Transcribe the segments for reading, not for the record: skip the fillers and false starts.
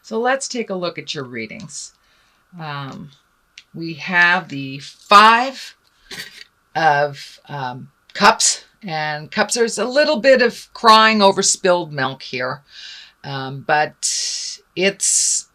So let's take a look at your readings. We have the Five of Cups, and cups, there's a little bit of crying over spilled milk here, but it's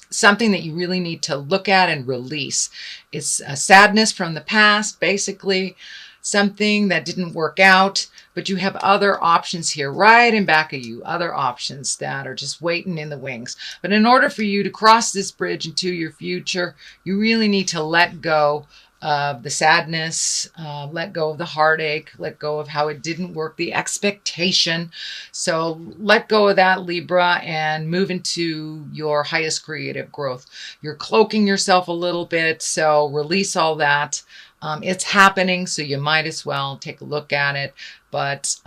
something that you really need to look at and release. It's a sadness from the past, basically something that didn't work out, but you have other options here right in back of you, other options that are just waiting in the wings. But in order for you to cross this bridge into your future, you really need to let go of the sadness, let go of the heartache, let go of how it didn't work, the expectation. So let go of that, Libra, and move into your highest creative growth. You're cloaking yourself a little bit, so release all that. It's happening, so you might as well take a look at it. But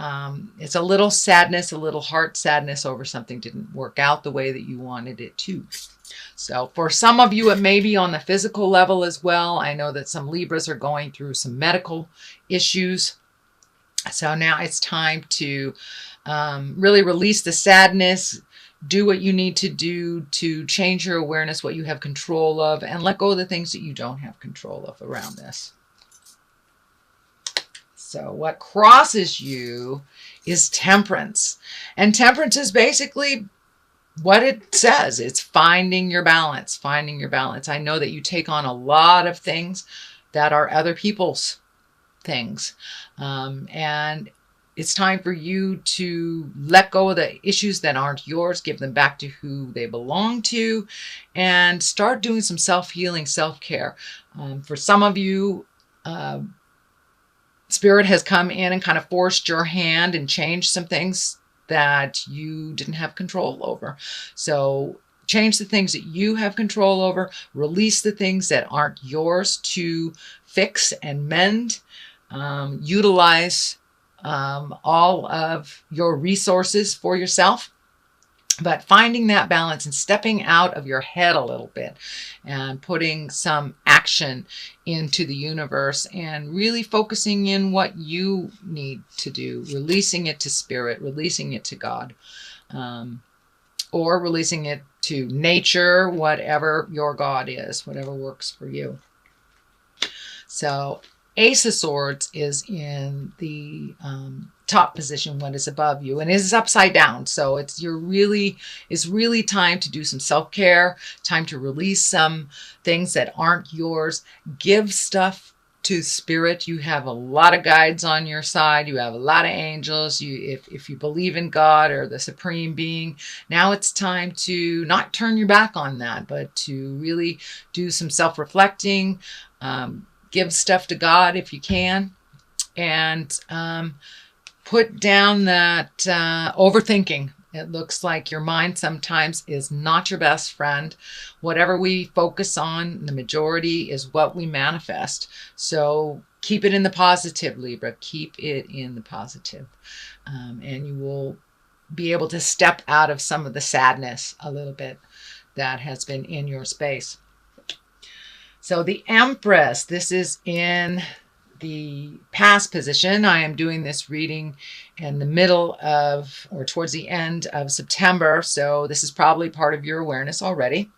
it's a little sadness, a little heart sadness over something didn't work out the way that you wanted it to. So for some of you, it may be on the physical level as well. I know that some Libras are going through some medical issues. So now it's time to really release the sadness, do what you need to do to change your awareness, what you have control of, and let go of the things that you don't have control of around this. So what crosses you is temperance. And temperance is basically what it says. It's finding your balance, finding your balance. I know that you take on a lot of things that are other people's things. And it's time for you to let go of the issues that aren't yours, give them back to who they belong to, and start doing some self-healing, self-care. For some of you, Spirit has come in and kind of forced your hand and changed some things that you didn't have control over. So change the things that you have control over, release the things that aren't yours to fix and mend, utilize all of your resources for yourself. But finding that balance and stepping out of your head a little bit and putting some action into the universe and really focusing in what you need to do, releasing it to Spirit, releasing it to God, or releasing it to nature, whatever your God is, whatever works for you. So Ace of Swords is in the top position, what is above you, and it is upside down. So it's really time to do some self-care, time to release some things that aren't yours. Give stuff to Spirit. You have a lot of guides on your side. You have a lot of angels. If you believe in God or the Supreme Being, now it's time to not turn your back on that, but to really do some self-reflecting. Give stuff to God if you can, and put down that overthinking. It looks like your mind sometimes is not your best friend. Whatever we focus on, the majority is what we manifest. So keep it in the positive, Libra. Keep it in the positive. And you will be able to step out of some of the sadness a little bit that has been in your space. So the Empress, this is in the past position. I am doing this reading in the middle of, or towards the end of September. So this is probably part of your awareness already.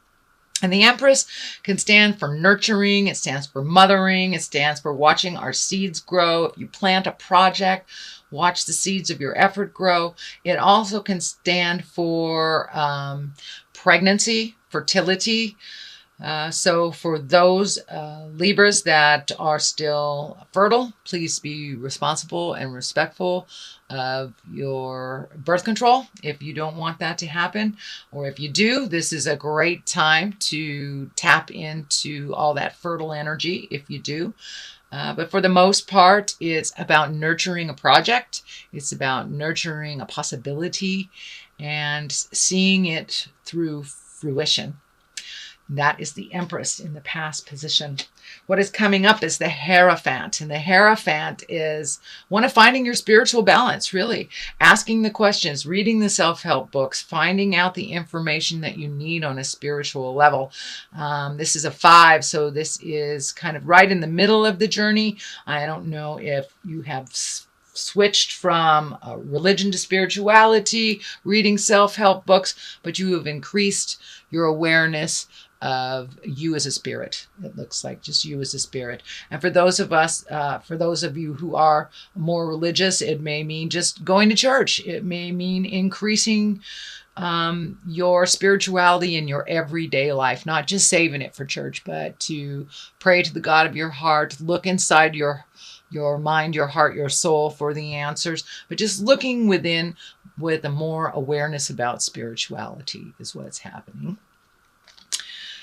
And the Empress can stand for nurturing. It stands for mothering. It stands for watching our seeds grow. If you plant a project, watch the seeds of your effort grow. It also can stand for pregnancy, fertility. So for those Libras that are still fertile, please be responsible and respectful of your birth control if you don't want that to happen. Or if you do, this is a great time to tap into all that fertile energy if you do. But for the most part, it's about nurturing a project. It's about nurturing a possibility and seeing it through fruition. That is the Empress in the past position. What is coming up is the Hierophant. And the Hierophant is one of finding your spiritual balance, really. Asking the questions, reading the self-help books, finding out the information that you need on a spiritual level. This is a 5, so this is kind of right in the middle of the journey. I don't know if you have switched from religion to spirituality, reading self-help books, but you have increased your awareness of you as a spirit. It looks like just you as a spirit. And for those of you who are more religious, it may mean just going to church. It may mean increasing your spirituality in your everyday life, not just saving it for church, but to pray to the God of your heart, look inside your mind, your heart, your soul for the answers, but just looking within with a more awareness about spirituality is what's happening.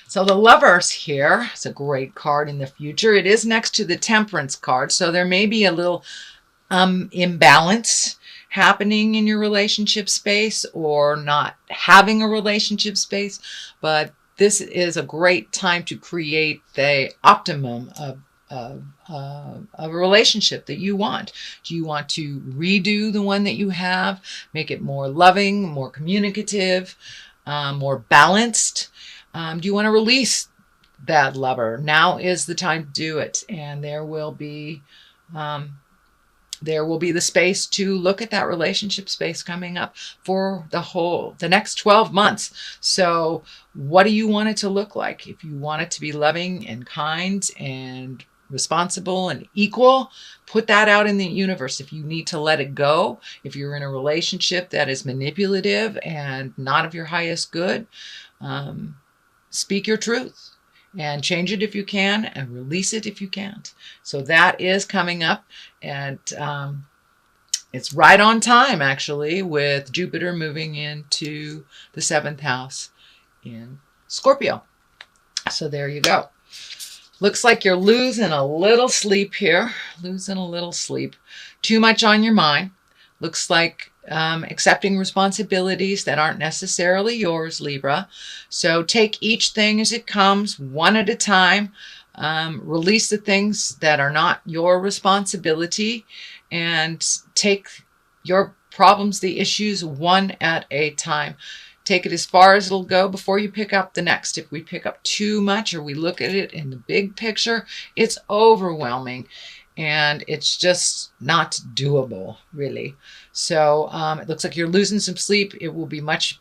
So the Lovers here is a great card in the future. It is next to the Temperance card, so there may be a little imbalance happening in your relationship space or not having a relationship space, but this is a great time to create the optimum of a relationship that you want. Do you want to redo the one that you have, make it more loving, more communicative, more balanced? Do you want to release that lover? Now is the time to do it, and there will be the space to look at that relationship space coming up for the next 12 months. So what do you want it to look like? If you want it to be loving and kind and responsible and equal, put that out in the universe. If you need to let it go, if you're in a relationship that is manipulative and not of your highest good, speak your truth and change it if you can and release it if you can't. So that is coming up, and it's right on time actually, with Jupiter moving into the 7th house in Scorpio. So there you go. Looks like you're losing a little sleep here, losing a little sleep. Too much on your mind. Looks like accepting responsibilities that aren't necessarily yours, Libra. So take each thing as it comes, one at a time. Release the things that are not your responsibility, and take your problems, the issues, one at a time. Take it as far as it'll go before you pick up the next. If we pick up too much or we look at it in the big picture, it's overwhelming and it's just not doable, really. So it looks like you're losing some sleep. It will be much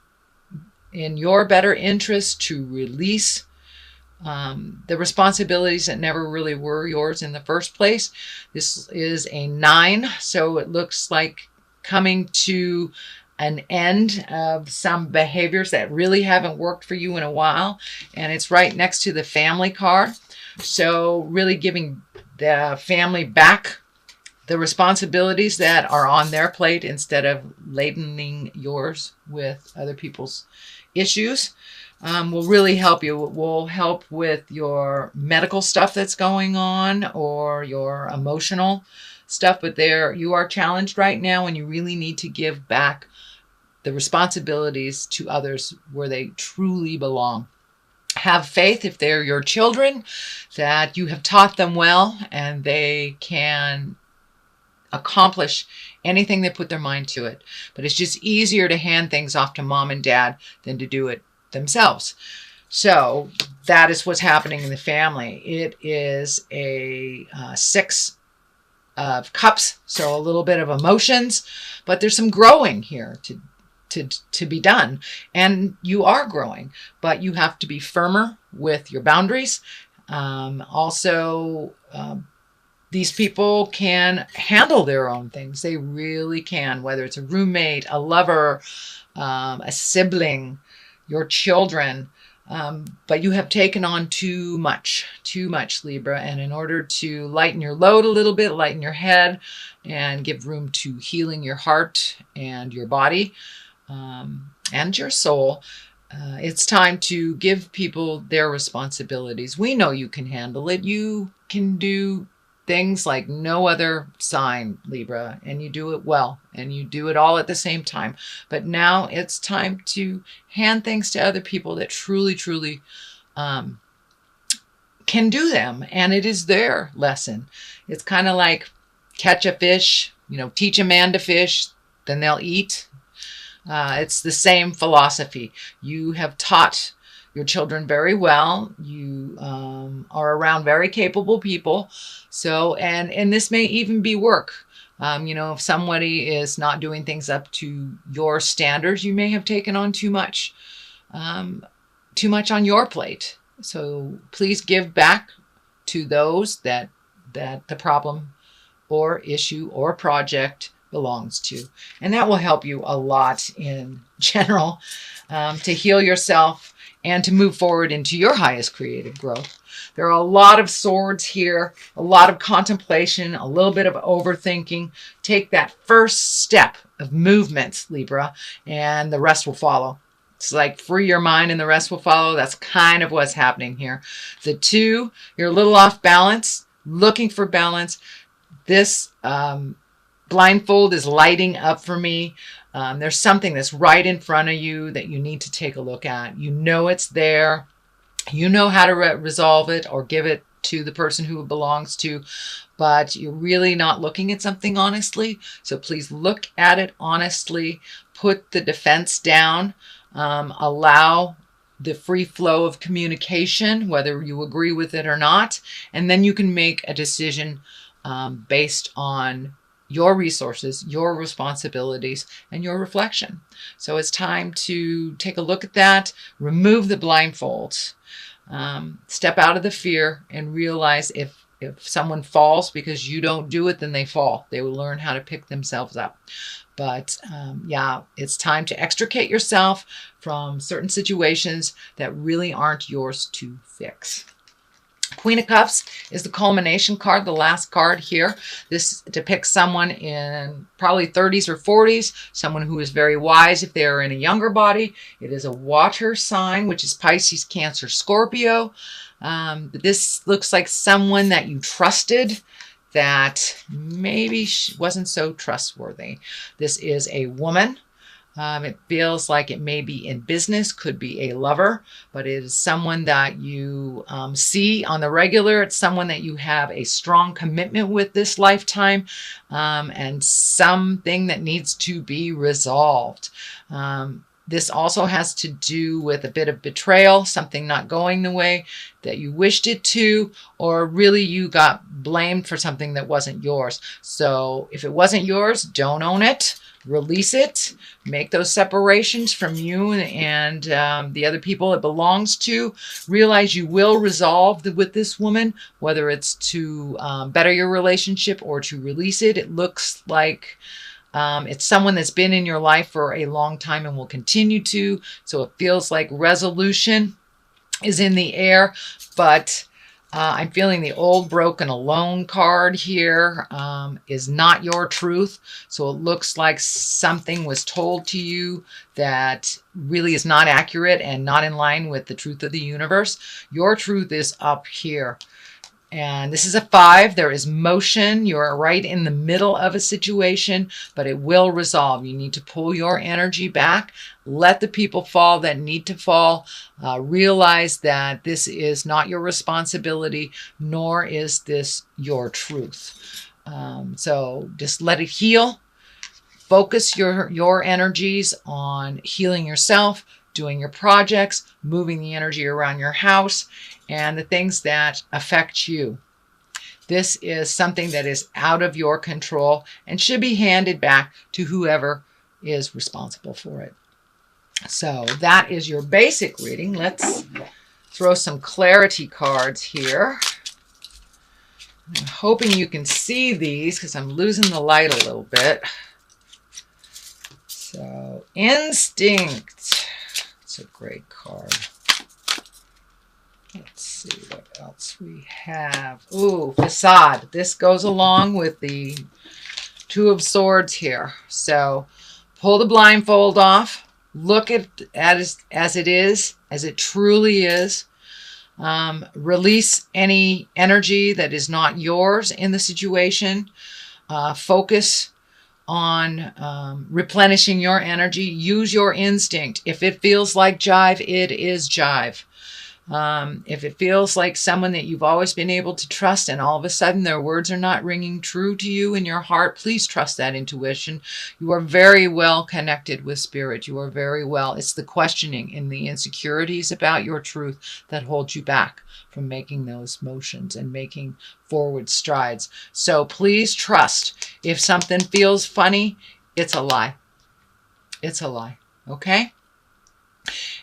in your better interest to release the responsibilities that never really were yours in the first place. This is a 9, so it looks like coming to an end of some behaviors that really haven't worked for you in a while, and it's right next to the Family card. So really giving the family back the responsibilities that are on their plate instead of ladening yours with other people's issues will really help you. It will help with your medical stuff that's going on or your emotional stuff, but there you are challenged right now, and you really need to give back the responsibilities to others where they truly belong. Have faith, if they're your children, that you have taught them well and they can accomplish anything they put their mind to it. But it's just easier to hand things off to mom and dad than to do it themselves. So that is what's happening in the family. It is a 6 of cups, so a little bit of emotions, but there's some growing here to be done, and you are growing, but you have to be firmer with your boundaries. These people can handle their own things. They really can, whether it's a roommate, a lover, a sibling, your children. But you have taken on too much, Libra. And in order to lighten your load a little bit, lighten your head, and give room to healing your heart and your body and your soul, it's time to give people their responsibilities. We know you can handle it. You can do things like no other sign, Libra, and you do it well, and you do it all at the same time. But now it's time to hand things to other people that truly can do them, and it is their lesson. It's kind of like catch a fish, teach a man to fish, then they'll eat. It's the same philosophy. You have taught your children very well. You are around very capable people. So, and this may even be work. If somebody is not doing things up to your standards, you may have taken on too much on your plate. So please give back to those that the problem or issue or project belongs to. And that will help you a lot in general to heal yourself and to move forward into your highest creative growth. There are a lot of swords here, a lot of contemplation, a little bit of overthinking. Take that first step of movement, Libra, and the rest will follow. It's like free your mind and the rest will follow. That's kind of what's happening here. The 2, you're a little off balance, looking for balance. This blindfold is lighting up for me. There's something that's right in front of you that you need to take a look at. You know it's there. You know how to resolve it or give it to the person who it belongs to, but you're really not looking at something honestly. So please look at it honestly. Put the defense down. Allow the free flow of communication, whether you agree with it or not, and then you can make a decision based on your resources, your responsibilities, and your reflection. So it's time to take a look at that, remove the blindfolds, step out of the fear, and realize if someone falls because you don't do it, then they fall. They will learn how to pick themselves up. But yeah, it's time to extricate yourself from certain situations that really aren't yours to fix. Queen of Cups is the culmination card, the last card here. This depicts someone in probably 30s or 40s, someone who is very wise if they are in a younger body. It is a water sign, which is Pisces, Cancer, Scorpio. This looks like someone that you trusted that maybe wasn't so trustworthy. This is a woman. It feels like it may be in business, could be a lover, but it is someone that you see on the regular. It's someone that you have a strong commitment with this lifetime, and something that needs to be resolved. This also has to do with a bit of betrayal, something not going the way that you wished it to, or really you got blamed for something that wasn't yours. So if it wasn't yours, don't own it. Release it, make those separations from you and the other people it belongs to. Realize you will resolve with this woman, whether it's to better your relationship or to release it. It looks like it's someone that's been in your life for a long time and will continue to. So it feels like resolution is in the air, but I'm feeling the old, broken, alone card here is not your truth. So it looks like something was told to you that really is not accurate and not in line with the truth of the universe. Your truth is up here. And this is a 5. There is motion. You're right in the middle of a situation, but it will resolve. You need to pull your energy back. Let the people fall that need to fall. Realize that this is not your responsibility, nor is this your truth. So just let it heal. Focus your energies on healing yourself, doing your projects, moving the energy around your house, and the things that affect you. This is something that is out of your control and should be handed back to whoever is responsible for it. So that is your basic reading. Let's throw some clarity cards here. I'm hoping you can see these because I'm losing the light a little bit. So, Instinct. It's a great card. Let's see what else we have. Ooh, Facade. This goes along with the 2 of Swords here. So pull the blindfold off. Look at it as it is, as it truly is. Release any energy that is not yours in the situation. Focus on replenishing your energy. Use your instinct. If it feels like jive, it is jive. If it feels like someone that you've always been able to trust and all of a sudden their words are not ringing true to you in your heart, please trust that intuition. You are very well connected with spirit. You are very well. It's the questioning and the insecurities about your truth that hold you back from making those motions and making forward strides. So please trust. If something feels funny, it's a lie. It's a lie. Okay?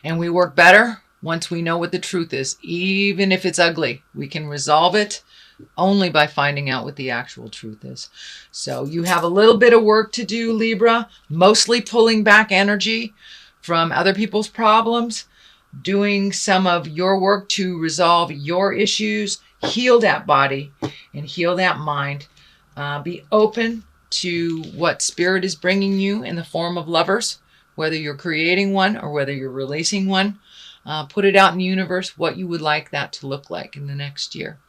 And we work better once we know what the truth is. Even if it's ugly, we can resolve it only by finding out what the actual truth is. So you have a little bit of work to do, Libra, mostly pulling back energy from other people's problems, doing some of your work to resolve your issues, heal that body and heal that mind. Be open to what spirit is bringing you in the form of lovers, whether you're creating one or whether you're releasing one. Put it out in the universe what you would like that to look like in the next year.